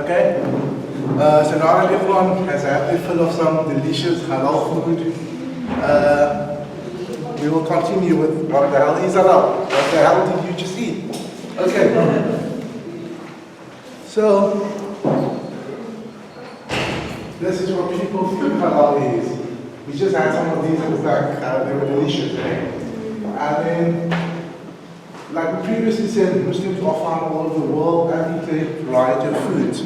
Okay? So now that everyone has had their fill of some delicious halal food, we will continue with what the hell is halal. What the hell did you just eat? Okay. So, this is what people think halal is. We just had some of these in the back, they were delicious, eh? And then, like we previously said, Muslims are found all over the world and eat a variety of foods.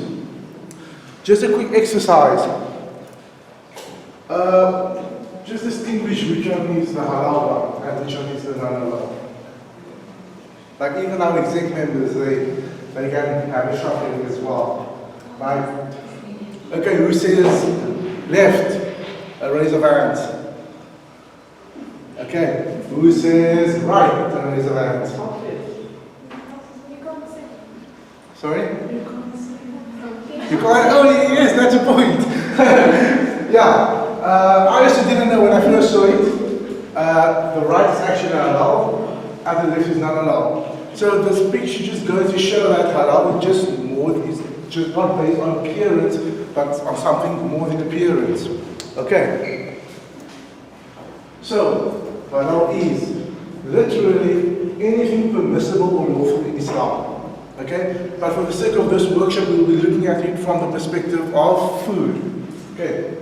Just a quick exercise. Just distinguish which one is the halal one and which one is the non-halal. Like even our exec members, they can have a shot at it as well. Right? Okay, who says left? Raise of hands. Okay, who says right? Raise of hands. Sorry? You can't, oh yes, that's a point. Yeah, I also didn't know when I first saw it. The right is actually halal and the left is not halal. So this picture just goes to show that halal is just not based on appearance, but on something more than appearance. Okay. So, halal is literally anything permissible or lawful in Islam. Okay? But for the sake of this workshop, we will be looking at it from the perspective of food. Okay?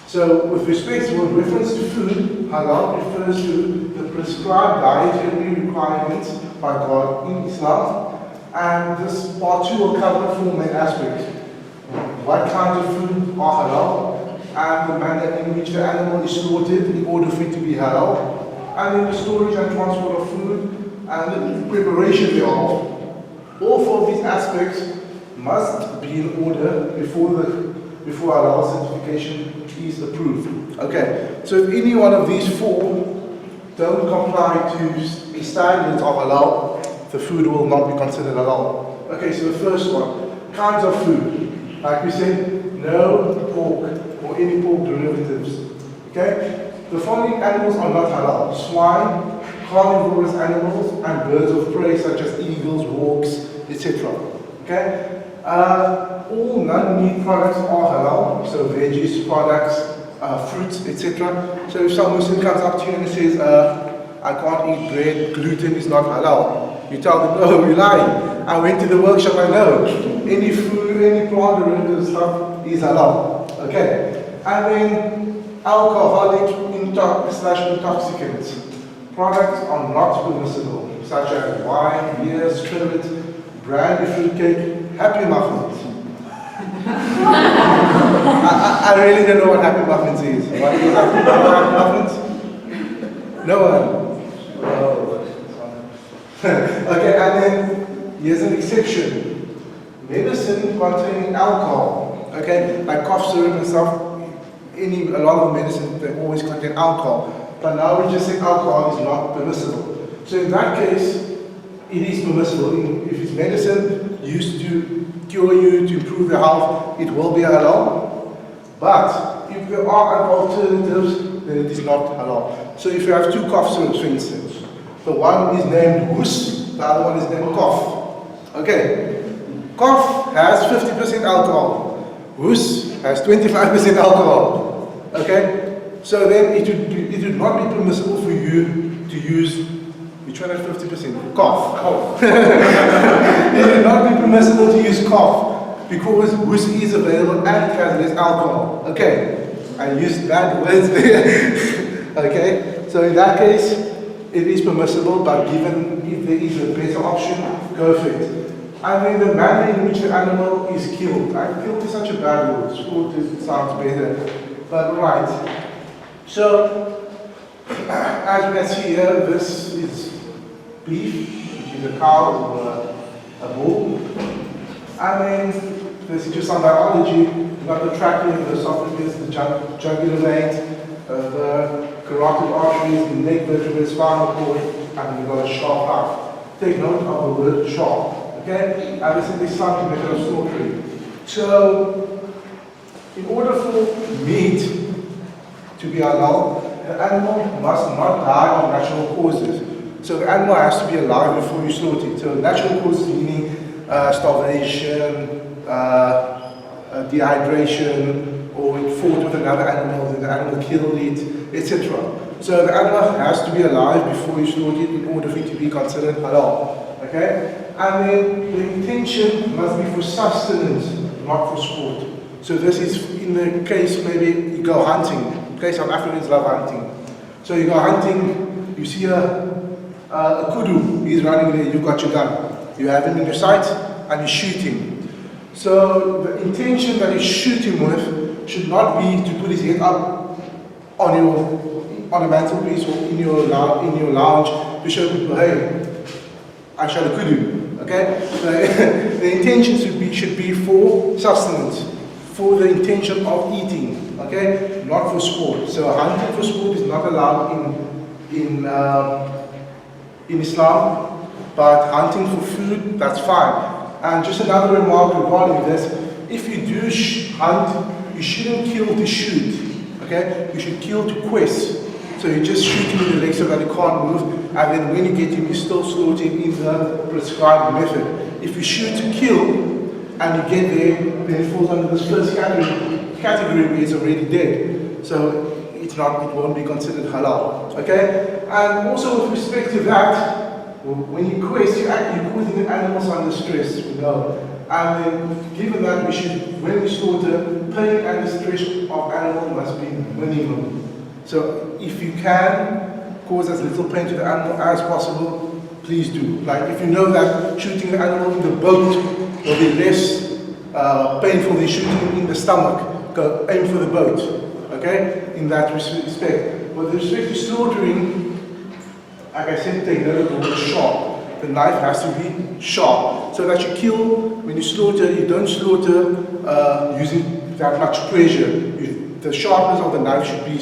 So, with respect to reference to food, halal refers to the prescribed dietary requirements by God in Islam. And this part 2 will cover 4 main aspects. What kinds of food are halal, and the manner in which the animal is slaughtered in order for it to be halal, and then the storage and transport of food, and the preparation thereof. All 4 of these aspects must be in order before halal certification is approved. Okay, so if any one of these 4 don't comply to the standards of halal, the food will not be considered halal. Okay, so the first one, kinds of food. Like we said, no pork or any pork derivatives. Okay? The following animals are not halal: swine, carnivorous animals, and birds of prey such as eagles, hawks, etc. Okay? All non-meat products are halal, so veggies, products, fruits, etc. So if some Muslim comes up to you and says, I can't eat bread, gluten is not halal, you tell them, no, you're lying. I went to the workshop, I know. Any food, any plant derivative stuff is halal. Okay. And then alcoholic intoxicants. Products are not permissible, such as wine, beer, spirit, brandy, fruitcake, happy muffins. I really don't know what happy muffins is. What is happy muffins? No one. Okay, and then here's an exception. Medicine containing alcohol. Okay, like cough syrup and stuff. A lot of medicine, they always contain alcohol. But now we just say alcohol is not permissible. So in that case, it is permissible. If it's medicine used to cure you, to improve your health, it will be halal. But if there are alternatives, then it is not halal. So if you have 2 cough syrups, for instance, the one is named Wus, the other one is named Cough. Okay, Cough has 50% alcohol, Wus has 25% alcohol. Okay, so then it would not be permissible for you to use, which one has 50%? Cough. It would not be permissible to use Cough because Wus is available and it has less alcohol. Okay, I used bad words there. Okay, so in that case, it is permissible, but given if there is a better option, go for it. And then the manner in which the animal is killed. Killed is such a bad word, slaughtered sounds better. But right. So, as you can see here, this is beef, which is a cow or a bull. And then this is just some biology. You've got the trachea, the esophagus, the jugular vein, the carotid arteries, the neck vertebrae, spinal cord, and we've got a sharp mouth. Take note of the word sharp. Okay? And this is the scientific method of slaughtering. So, in order for meat to be halal, the animal must not die of natural causes. So the animal has to be alive before you slaughter it. So natural causes meaning starvation, dehydration, or it fought with another animal, and the animal killed it, etc. So the animal has to be alive before you slaughter it in order for it to be considered halal. Okay? And then the intention must be for sustenance, not for sport. So this is in the case maybe you go hunting. Okay, South Africans love hunting. So you go hunting, you see a kudu, he's running there, you've got your gun. You have him in your sight and you shoot him. So the intention that you shoot him with should not be to put his head up on a mantelpiece or in your lounge to show people, hey, I shot a kudu. Okay? The intention should be for sustenance, for the intention of eating. Okay? Not for sport. So hunting for sport is not allowed in Islam, but hunting for food, that's fine. And just another remark regarding this, if you do hunt, you shouldn't kill to shoot. Okay? You should kill to quest. So you just shoot him in the leg so that he can't move, and then when you get him, you still slaughter him in the prescribed method. If you shoot to kill, and you get there, then it falls under this first category where he's already dead. So it won't be considered halal. Okay? And also with respect to that, when you quest, you're putting the animals under stress, we know. And then given that we should, when we slaughter, pain and the stress of animal must be minimum. So if you can cause as little pain to the animal as possible, please do. Like if you know that shooting the animal in the boat will be less painful than shooting him in the stomach, go aim for the boat. Okay? In that respect. With respect to slaughtering, like I said, take note of the word sharp. The knife has to be sharp. So that you kill, when you slaughter, you don't slaughter using that much pressure. The sharpness of the knife should be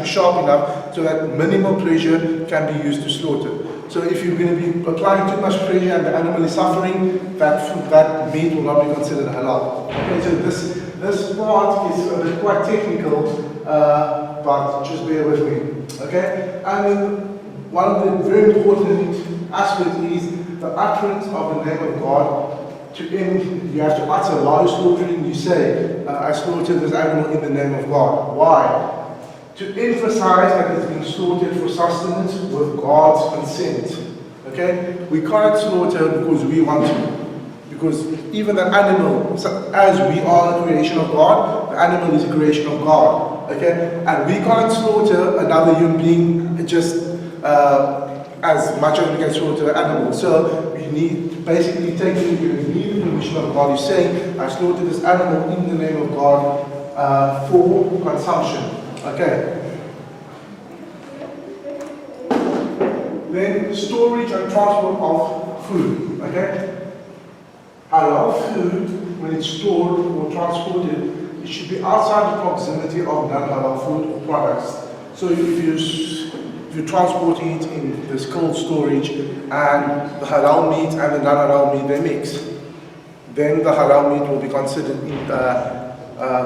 sharp enough so that minimal pressure can be used to slaughter. So if you're going to be applying too much pressure and the animal is suffering, that meat will not be considered halal. Okay, so this part is a bit quite technical, but just bear with me. Okay, and then one of the very important aspects is the utterance of the name of God. To end, you have to utter while you're slaughtering. You say, "I slaughtered this animal in the name of God." Why? To emphasize that it's being slaughtered for sustenance with God's consent. Okay? We can't slaughter because we want to. Because even the animal, as we are a creation of God, the animal is a creation of God. Okay? And we can't slaughter another human being just as much as we can slaughter an animal. So we need, basically taking, you need the permission of God. You're saying, I slaughtered this animal in the name of God for consumption. Okay. Then storage and transport of food. Okay. Halal food, when it's stored or transported, it should be outside the proximity of non-halal food or products. So if you're transporting it in this cold storage and the halal meat and the non-halal meat they mix, then the halal meat will be considered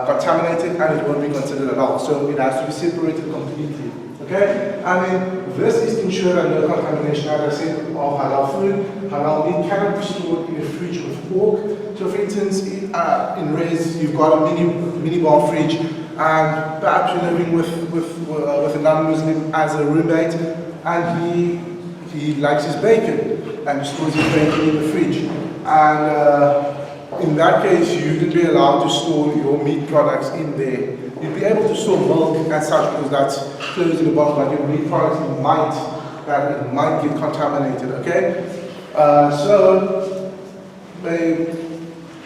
contaminated and it won't be considered halal. So it has to be separated completely. Okay? I mean, this is to ensure that no contamination, as I said, of halal food. Halal meat cannot be stored in a fridge with pork. So for instance, in Rez, you've got a mini bar fridge, and perhaps you're living with a non-Muslim as a roommate, and he likes his bacon, and he stores his bacon in the fridge. And in that case, you wouldn't be allowed to store your meat products in there. You'd be able to store milk and such because that's closed in the bottom, but your meat products it might get contaminated, okay? So they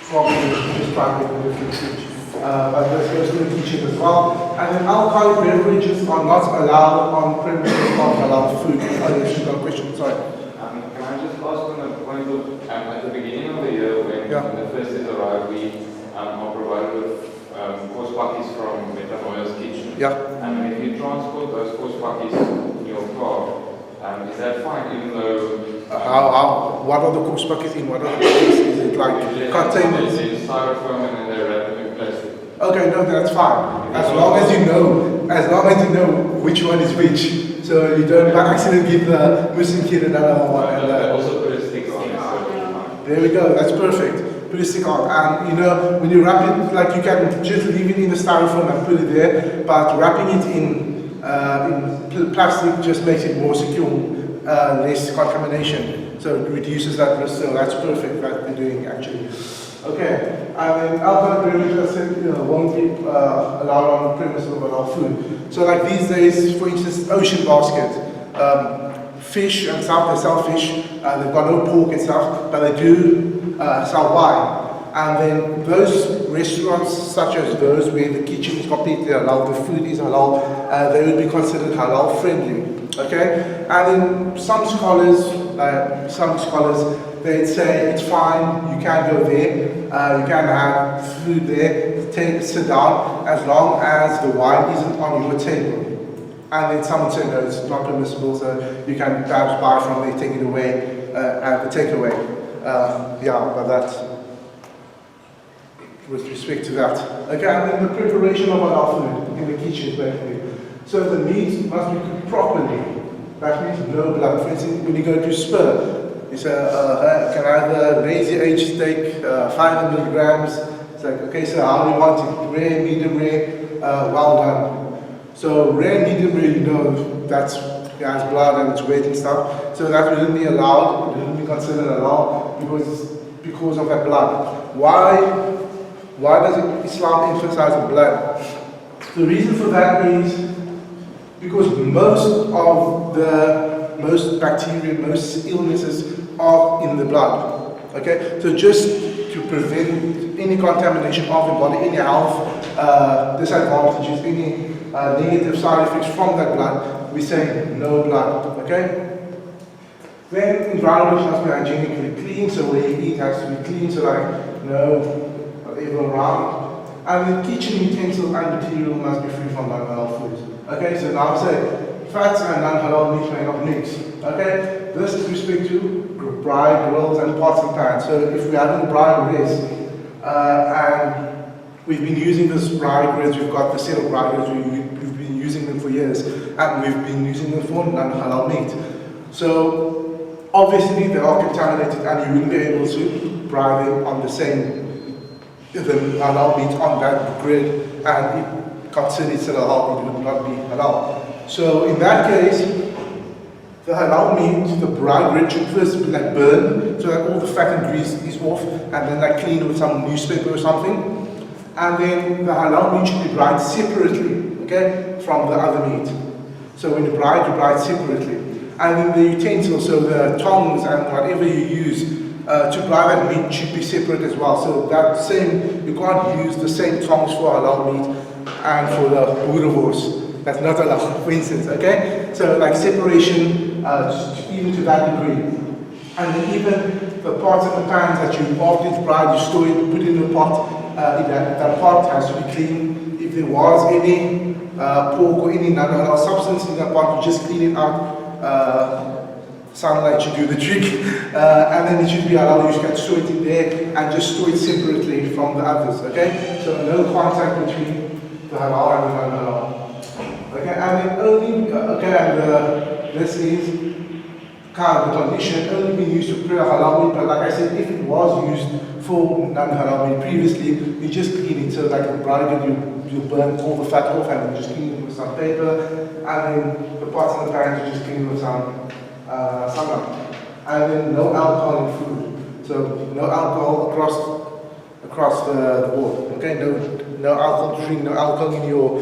probably just try to make a different fridge. But there's going to be teaching as well. And then alcoholic beverages are not allowed on premises of halal food. Oh, yes, you've got a question, sorry. Can I just ask on the point of, at the beginning of the year when the first is arrived, we are provided with course pakkies from Metanoia's kitchen. Yeah. And if you transport those course pakkies in your car, is that fine even though... what are the course pakkies in? What are the pakkies? Is it like containers? It's styrofoam and then they're wrapped in plastic. Okay, no, that's fine. As long as you know which one is which. So you don't by accident give the Muslim kid another one. And also put a stick on it. So there we go, that's perfect. put a sticker on. And you know, when you wrap it, like you can just leave it in the styrofoam and put it there, but wrapping it in plastic just makes it more secure, less contamination. So it reduces that risk, so that's perfect that they're doing actually. Okay, and then alcohol beverages, I said, you know, won't be allowed on the premises of our food. So like these days, for instance, Ocean Basket, fish and stuff, they sell fish, they've got no pork and stuff, but they do sell wine. And then those restaurants, such as those where the kitchen is completely halal, the food is halal, they would be considered halal friendly. Okay, and then some scholars, they'd say it's fine, you can go there, you can have food there, sit down, as long as the wine isn't on your table. And then someone said no, it's not permissible, so you can perhaps buy from there, take it away, at the takeaway. Yeah, but that's with respect to that. Okay, and then the preparation of our food in the kitchen, basically. So the meat must be cooked properly. That means no blood. For instance, when you go to Spur, you say, can I have a lazy aged steak, 500 milligrams? It's like, okay, so how do you want it? Rare, medium rare, well done. So rare, medium rare, you know, that's it has blood and it's wet and stuff. So that wouldn't be allowed, it wouldn't be considered allowed because of that blood. Why does Islam emphasize blood? The reason for that is because most bacteria, most illnesses are in the blood. Okay, so just to prevent any contamination of the body, any health disadvantages, any negative side effects from that blood, we say no blood. Okay. Then environment must be hygienically clean, so where you eat has to be clean, so like no whatever around. And the kitchen utensils and material must be free from non-halal foods. Okay, so now say fats and non-halal meat may not mix. Okay, this is respect to braai grills and pots and pans. So if we're having braai res, and we've been using this braai res, we've got the set of braai res, we've been using them for years, and we've been using them for non-halal meat. So obviously they are contaminated, and you wouldn't be able to braai them on the same the halal meat on that grid, and it considered halal, it would not be halal. So in that case, the halal meat, the braai grid should first be like burned, so that all the fat and grease is off, and then like cleaned with some newspaper or something. And then the halal meat should be braaied separately, okay, from the other meat. So when you braai separately. And then the utensils, so the tongs and whatever you use, to braai that meat should be separate as well. So that same, you can't use the same tongs for halal meat and for the boerewors. That's not allowed, for instance, okay? So like separation, even to that degree. And then even the pots and the pans that you after it's braaied, you store it, put it in the pot, that pot has to be clean. If there was any pork or any non-halal substance in that pot, you just clean it out. Sunlight should do the trick, and then it should be allowed. You can store it in there and just store it separately from the others. Okay, so no contact between the halal and the non-halal. Okay, and then only this is kind of the condition only being used to prepare halal meat. But like I said, if it was used for non-halal meat previously, you just clean it. So like the braai, you burn all the fat off and you just clean it with some paper, and then the pots and the pans you just clean with some. And then no alcohol in food. So no alcohol across the board. Okay, no alcohol drink, no alcohol in your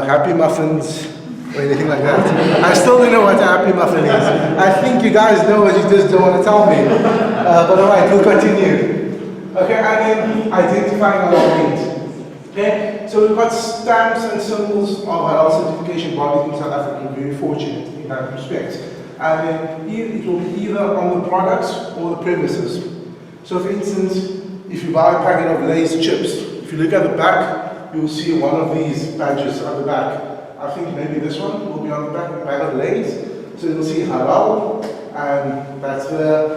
Happy Muffins or anything like that. I still don't know what a Happy Muffin is. I think you guys know it, you just don't want to tell me. But alright, we'll continue. Okay, and then identifying halal meat. Okay, so we've got stamps and symbols of halal certification bodies in South Africa. We're very fortunate in that respect. And then it will be either on the products or the premises. So for instance, if you buy a packet of Lay's chips, if you look at the back, you'll see one of these badges on the back. I think maybe this one will be on the back, bag of Lay's. So you'll see halal, and that's the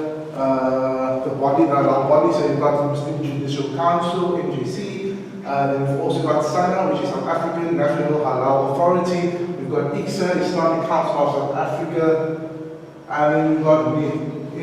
body, the halal body. So you've got the Muslim Judicial Council, MJC. Then we've also got SANA, which is South African National Halal Authority. We've got ICSA, Islamic Council of South Africa. And then we've got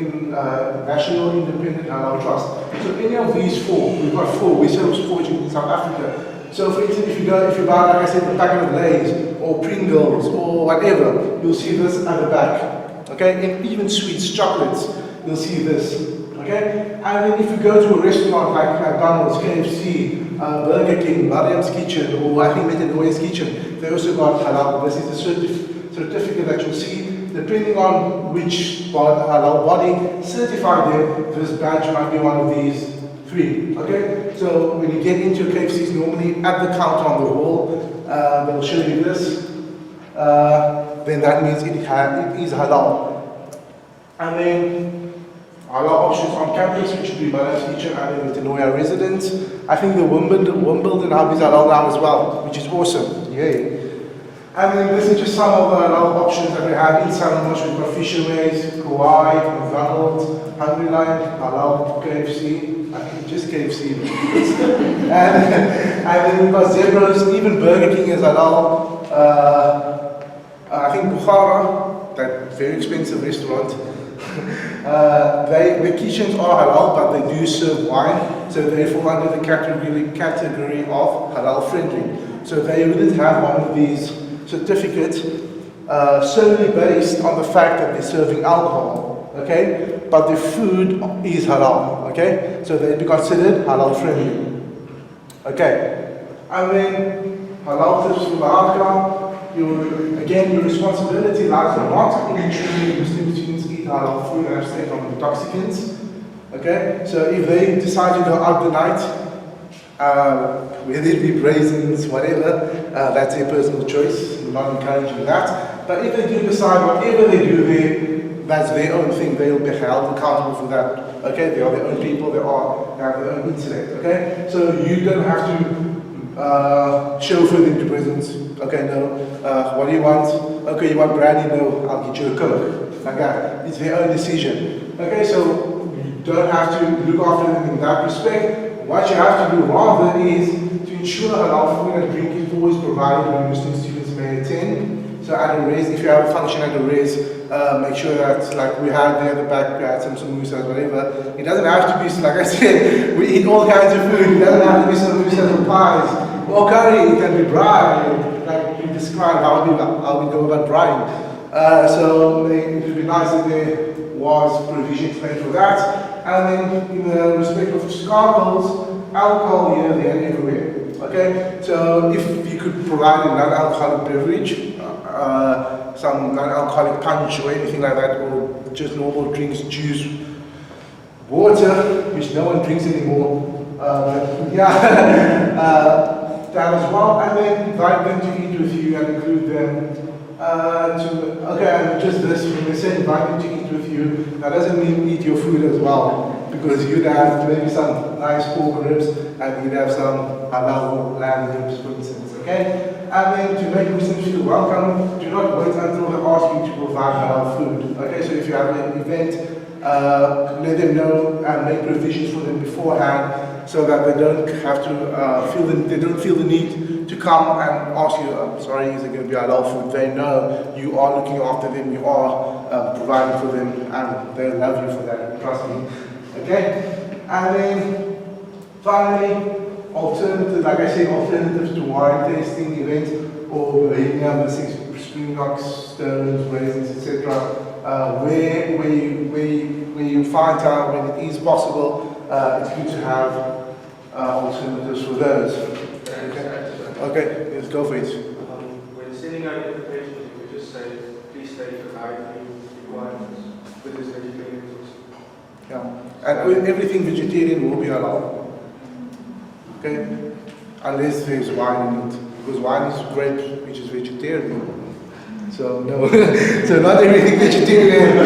National Independent Halal Trust. So any of these four, we've got four, we sell four in South Africa. So for instance, if you buy, like I said, a packet of Lay's or Pringles or whatever, you'll see this at the back. Okay, and even sweets, chocolates, you'll see this. Okay, and then if you go to a restaurant like McDonald's, KFC, Burger King, Mariam's Kitchen, or I think Metanoia's Kitchen, they also got halal. This is the certificate that you'll see. Depending on which halal body certified them, this badge might be one of these three. Okay, so when you get into KFCs, normally at the counter on the wall, they'll show you this. Then that means it is halal. And then halal options on campus, which would be Mariam's Kitchen and the Metanoia residents. I think the Wimbledon hub is halal now as well, which is awesome. Yay. And then this is just some of the halal options that we have inside the mosque. We've got Fisherways, Kauai, McDonald's, Hungry Lion, halal, KFC. I think just KFC. and then we've got Zebras, even Burger King is halal. I think Bukhara, that very expensive restaurant. The kitchens are halal, but they do serve wine, so they fall under the category of halal friendly. So they wouldn't have one of these certificates solely based on the fact that they're serving alcohol, okay? But the food is halal, okay? So they'd be considered halal friendly, okay? And then halal tips from the Arka. Again, your responsibility lies not in ensuring Muslim students eat halal food and abstain from intoxicants. Okay, so if they decide to go out the night, whether it be raisins, whatever, that's their personal choice. We're not encouraging that. But if they do decide whatever they do there, that's their own thing. They'll be held accountable for that. Okay, they are their own people. They have their own intellect. Okay, so you don't have to chauffeur them to prisons. Okay, no. What do you want? Okay, you want brandy? No, I'll get you a Coke. Like that. It's their own decision. Okay, so you don't have to look after them in that respect. What you have to do rather is to ensure halal food and drink is always provided when Muslim students may attend. So at a res, if you have a function at a res, make sure that, like we had there at the back, we had some samosas, whatever. It doesn't have to be, like I said, we eat all kinds of food. It doesn't have to be samosas or pies. Or curry, it can be braai, like we described how we go about braai. So it would be nice if there was provisions made for that. And then in the respect of scarpels, alcohol here, there and everywhere. Okay, so if you could provide a non-alcoholic beverage, some non-alcoholic punch or anything like that, or just normal drinks, juice, water, which no one drinks anymore. That as well, and then invite them to eat with you and include them and just this, when they say invite them to eat with you, that doesn't mean eat your food as well, because you'd have maybe some nice pork ribs and you'd have some halal lamb ribs, for instance, okay? And then to make Muslims feel welcome, do not wait until they ask you to provide halal food, okay? So if you have an event, let them know and make provisions for them beforehand, so that they don't have to feel the need to come and ask you, I'm sorry, is it going to be halal food? They know you are looking after them, you are providing for them, and they love you for that, trust me. Okay? And then finally, alternatives, like I said, alternatives to wine tasting events or Bohemia, missing Springboks, stones, raisins, etc. Where you find out when it is possible, it's good to have alternatives for those. Okay, let's go for it. When sending out invitations, you could just say, please state the dietary requirements with this vegetarian. Yeah, and everything vegetarian will be allowed. Okay, unless there's wine in it, because wine is grape, which is vegetarian. So no, so not everything vegetarian.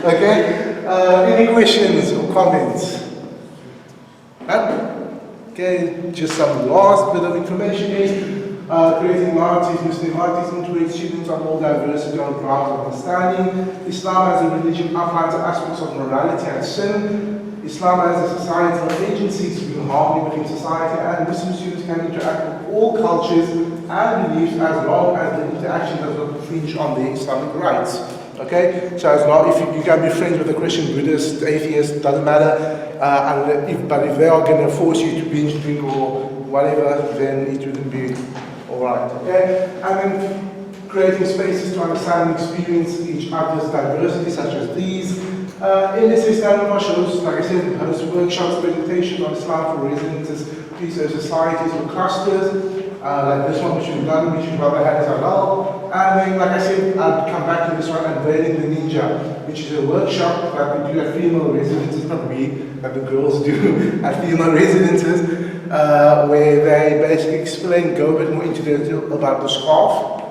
Okay. Any questions or comments? None? Okay, just some last bit of information is creating minorities, Muslim minorities, integrate students on all diversity on grounds of understanding. Islam as a religion outlines aspects of morality and sin. Islam as a societal agency to bring harmony within society, and Muslim students can interact with all cultures and beliefs as long as the interaction does not infringe on their Islamic rights. Okay, so it's not if you can be friends with a Christian, Buddhist, atheist, doesn't matter. But if they are going to force you to binge drink or whatever, then it wouldn't be alright. Okay, and then creating spaces to understand and experience each other's diversity, such as these. NSA Stellenbosch shows, like I said, hosts workshops, presentations on Islam for residences, peace societies or clusters. Like this one which we've done, which we've rather had as well. And then, like I said, I'll come back to this one, Unveiling the Ninja, which is a workshop that we do at female residences, not we, that the girls do at female residences, where they basically explain, go a bit more into detail about the scarf.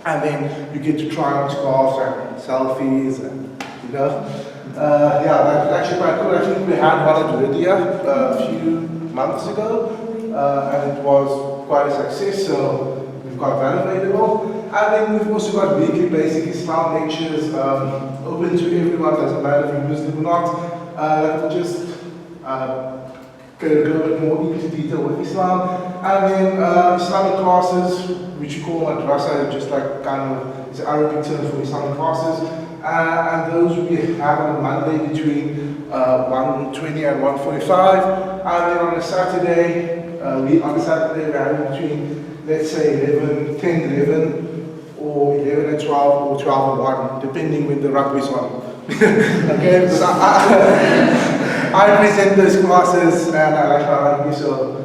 And then you get to try on scarves and selfies and, you know. Yeah, that's actually quite cool. I think we had one at Lydia a few months ago, and it was quite a success, so we've got that available. And then we've also got weekly basic Islam lectures, open to everyone, doesn't matter if you're Muslim or not. That will just get a little bit more into detail with Islam. And then Islamic classes, which you call madrasa, just like kind of, it's an Arabic term for Islamic classes. And those we have on a Monday between 1:20 and 1:45. And then on a Saturday, we're having between, let's say, 10, 11, or 11 and 12, or 12 and 1, depending when the rugby's on. Okay, because I present those classes and I like rugby, so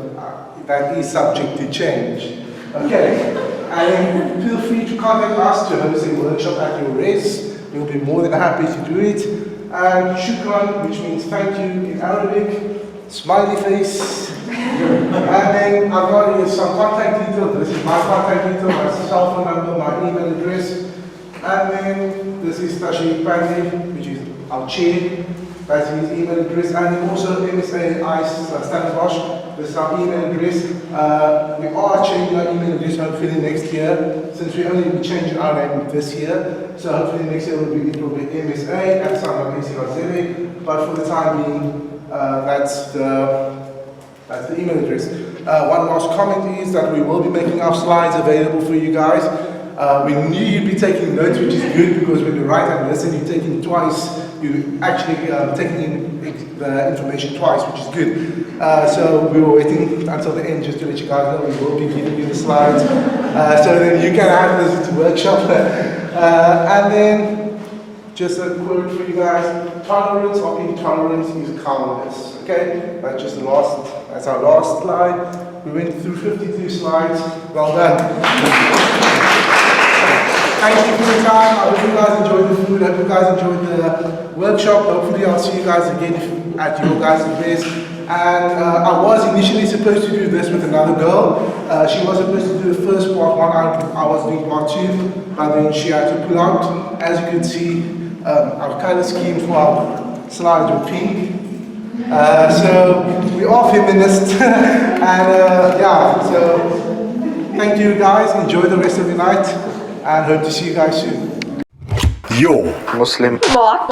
that is subject to change. Okay, and feel free to contact us to host a workshop at your res. We'll be more than happy to do it. And shukran, which means thank you in Arabic, smiley face. And then I've got here some contact details. This is my contact details, my cell phone number, my email address. And then this is Tashik Pandey, which is our chair. That's his email address. And then also MSA ICE Stellenbosch. This is our email address. We are changing our email address hopefully next year, since we only be changing our name this year. So hopefully next year it will be MSA at @AC.za. But for the time being, that's the email address. One last comment is that we will be making our slides available for you guys. We knew you'd be taking notes, which is good, because when you write and listen, you're taking twice. You're actually taking in the information twice, which is good. So we were waiting until the end just to let you guys know we will be giving you the slides, so then you can add this to workshop. And then just a quote for you guys: tolerance or intolerance is cowardice. Okay, that's our last slide. We went through 52 slides. Well done. Thank you for your time. I hope you guys enjoyed the food. I hope you guys enjoyed the workshop. Hopefully I'll see you guys again at your guys' base. And I was initially supposed to do this with another girl. She was supposed to do the first part one, I was doing part two, but then she had to pull out. As you can see, our color scheme for our slides were pink. So we are feminists. And yeah, so thank you guys. Enjoy the rest of the night. And hope to see you guys soon. Yo, Muslim. Mark